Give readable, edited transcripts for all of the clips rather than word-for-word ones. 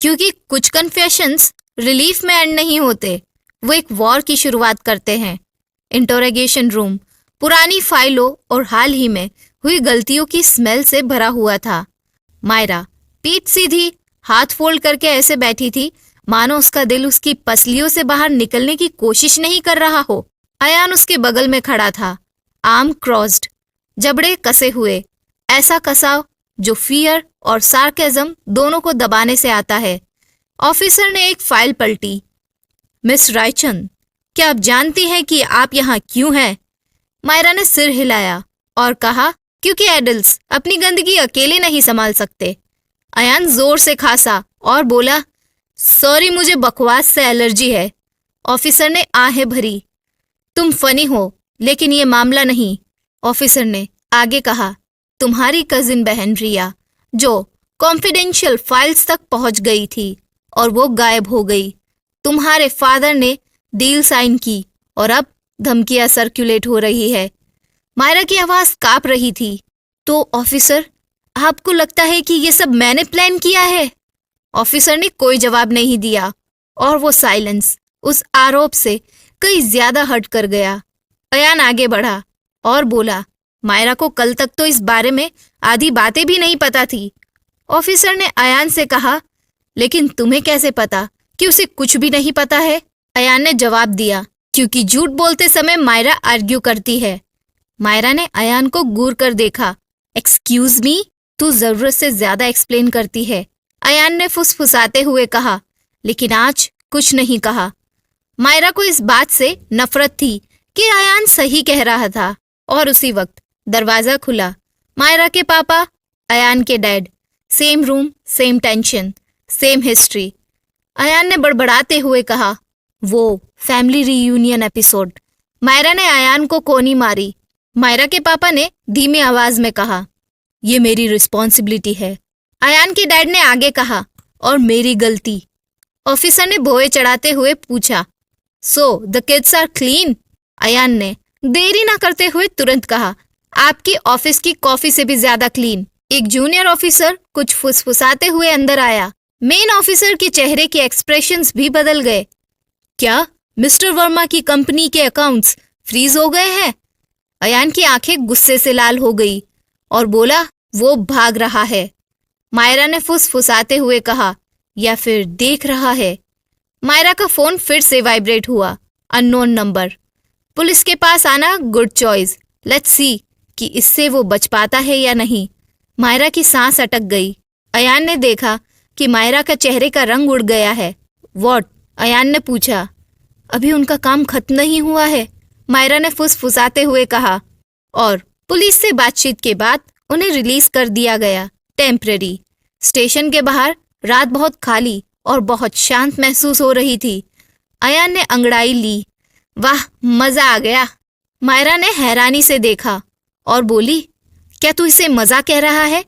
क्योंकि कुछ confessions relief में एंड नहीं होते, वो एक वॉर की शुरुआत करते हैं। इंटरोगेशन रूम पुरानी फाइलों और हाल ही में हुई गलतियों की स्मेल से भरा हुआ था। मायरा पीठ सीधी, हाथ फोल्ड करके ऐसे बैठी थी मानो उसका दिल उसकी पसलियों से बाहर निकलने की कोशिश नहीं कर रहा हो। अयान उसके बगल में खड़ा था, आर्म क्रॉस्ड, जबड़े कसे हुए, ऐसा कसाव जो फियर और सार्केज्म दोनों को दबाने से आता है। ऑफिसर ने एक फाइल पलटी। मिस रायचंद, क्या आप जानती हैं कि आप यहाँ क्यों हैं? मायरा ने सिर हिलाया और कहा, क्योंकि एडल्ट्स अपनी गंदगी अकेले नहीं संभाल सकते। अयान जोर से खांसा और बोला, सॉरी, मुझे बकवास से एलर्जी है। ऑफिसर ने आहें भरी। तुम फनी हो, लेकिन ये मामला नहीं। ऑफिसर ने आगे कहा, तुम्हारी कजिन बहन रिया, जो कॉन्फिडेंशियल फाइल्स तक पहुंच गई थी और वो गायब हो गई। तुम्हारे फादर ने डील साइन की और अब धमकियां सर्कुलेट हो रही है। मायरा की आवाज कांप रही थी। तो ऑफिसर, आपको लगता है कि ये सब मैंने प्लान किया है? ऑफिसर ने कोई जवाब नहीं दिया और वो साइलेंस उस आरोप से कई ज्यादा हट कर गया। अयान आगे बढ़ा और बोला, मायरा को कल तक तो इस बारे में आधी बातें भी नहीं पता थी। ऑफिसर ने अयान से कहा, लेकिन तुम्हें कैसे पता कि उसे कुछ भी नहीं पता है? अयान ने जवाब दिया, क्योंकि झूठ बोलते समय मायरा आर्ग्यू करती है। मायरा ने अयान को घूर कर देखा। एक्सक्यूज मी, तू जरूरत से ज्यादा एक्सप्लेन करती है, अयान ने फुसफुसाते हुए कहा, लेकिन आज कुछ नहीं कहा। मायरा को इस बात से नफरत थी कि अयान सही कह रहा था। और उसी वक्त दरवाजा खुला। मायरा के पापा, अयान के dad, same room, same tension, same history. Ayaan ने बड़बड़ाते हुए कहा, वो फैमिली रीयूनियन एपिसोड। मायरा ने अयान को कोनी मारी। मायरा के पापा ने धीमी आवाज में कहा, ये मेरी रिस्पॉन्सिबिलिटी है। अयान के डैड ने आगे कहा, और मेरी गलती। ऑफिसर ने भौएं चढ़ाते हुए पूछा, so the kids are clean? Ayaan ने देरी ना करते हुए तुरंत कहा, आपकी ऑफिस की कॉफी से भी ज्यादा क्लीन। एक जूनियर ऑफिसर कुछ फुसफुसाते हुए अंदर आया। मेन ऑफिसर के चेहरे के एक्सप्रेशंस भी बदल गए। क्या मिस्टर वर्मा की कंपनी के अकाउंट्स फ्रीज हो गए हैं? अयान की आंखें गुस्से से लाल हो गई और बोला, वो भाग रहा है। मायरा ने फुसफुसाते हुए कहा, या फिर देख रहा है। मायरा का फोन फिर से वाइब्रेट हुआ। Unknown number. पुलिस के पास आना गुड चॉइस। लेट्स सी कि इससे वो बच पाता है या नहीं। मायरा की सांस अटक गई। अयान ने देखा कि मायरा का चेहरे का रंग उड़ गया है। व्हाट? अयान ने पूछा। अभी उनका काम खत्म नहीं हुआ है, मायरा ने फुसफुसाते हुए कहा, और पुलिस से बातचीत के बाद उन्हें रिलीज कर दिया गया, टेम्पररी। स्टेशन के बाहर रात बहुत खाली और बहुत शांत महसूस हो रही थी। अयान ने अंगड़ाई ली। वाह, मजा आ गया। मायरा ने हैरानी से देखा और बोली, क्या तू इसे मजा कह रहा है?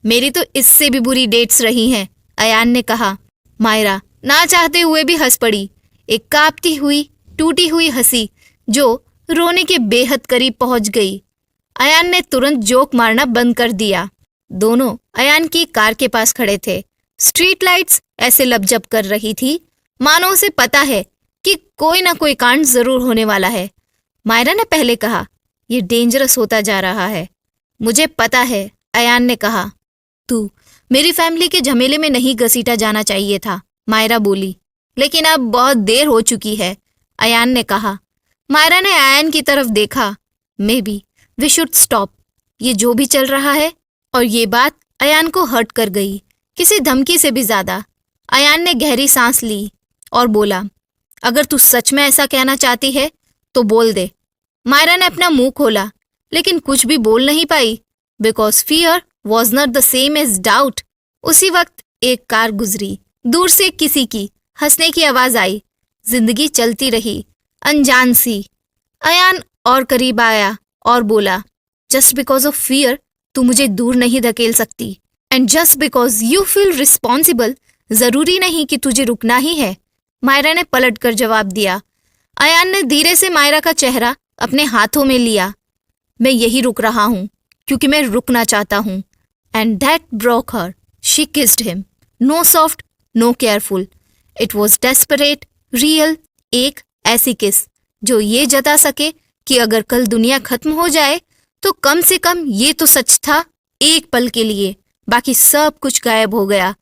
मेरी तो इससे भी बुरी डेट्स रही हैं, अयान ने कहा। मायरा ना चाहते हुए भी हंस पड़ी, एक कांपती हुई, टूटी हुई हंसी जो रोने के बेहद करीब पहुंच गई। अयान ने तुरंत जोक मारना बंद कर दिया। दोनों अयान की कार के पास खड़े थे। स्ट्रीट लाइट्स ऐसे लपजप कर रही थी मानो उसे पता है कि कोई ना कोई कांड जरूर होने वाला है। मायरा ने पहले कहा, यह डेंजरस होता जा रहा है। मुझे पता है, अयान ने कहा। तू मेरी फैमिली के झमेले में नहीं घसीटा जाना चाहिए था, मायरा बोली। लेकिन अब बहुत देर हो चुकी है, अयान ने कहा। मायरा ने अयान की तरफ देखा। Maybe we should stop. ये जो भी चल रहा है। और ये बात अयान को हर्ट कर गई, किसी धमकी से भी ज्यादा। अयान ने गहरी सांस ली और बोला, अगर तू सच में ऐसा कहना चाहती है तो बोल दे। मायरा ने अपना मुंह खोला, लेकिन कुछ भी बोल नहीं पाई, because fear was not the same as doubt. उसी वक्त एक कार गुजरी। दूर से किसी की हंसने की आवाज आई। जिंदगी चलती रही, अनजान सी। अयान और करीब आया और बोला, जस्ट बिकॉज ऑफ फियर तू मुझे दूर नहीं धकेल सकती, and just because you feel responsible जरूरी नहीं कि तुझे रुकना ही है, मायरा ने पलट कर जवाब दिया। अयान ने धीरे से मायरा का चेहरा अपने हाथों में लिया। मैं यही रुक रहा हूं क्योंकि मैं रुकना चाहता हूं। And that broke her. She kissed him. No soft, no careful. It was desperate, real, एक ऐसी किस जो ये जता सके कि अगर कल दुनिया खत्म हो जाए तो कम से कम ये तो सच था एक पल के लिए, बाकी सब कुछ गायब हो गया।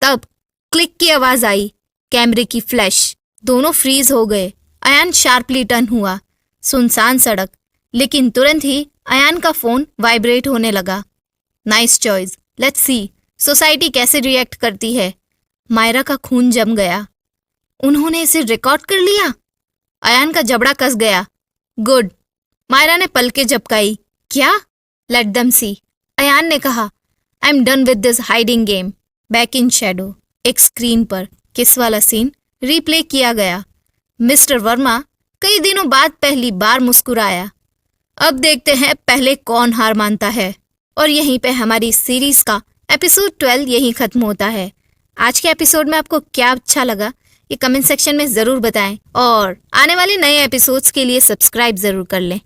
तब क्लिक की आवाज आई, कैमरे की फ्लैश, दोनों फ्रीज हो गए। अयान शार्पली टर्न हुआ, सुनसान सड़क, लेकिन तुरंत ही अयान का फोन वाइब्रेट होने लगा। Nice choice, let's see society कैसे रिएक्ट करती है। मायरा का खून जम गया। उन्होंने इसे रिकॉर्ड कर लिया। अयान का जबड़ा कस गया। गुड। मायरा ने पलकें झपकाई। क्या? लेट देम सी, अयान ने कहा। I am done with this hiding game. Back in Shadow, एक स्क्रीन पर किस वाला सीन रिप्ले किया गया। मिस्टर वर्मा कई दिनों बाद पहली बार मुस्कुराया। अब देखते हैं पहले कौन हार मानता है। और यहीं पे हमारी सीरीज का एपिसोड 12 यहीं खत्म होता है। आज के एपिसोड में आपको क्या अच्छा लगा ये कमेंट सेक्शन में जरूर बताएं और आने वाले नए एपिसोड्स के लिए सब्सक्राइब जरूर कर लें।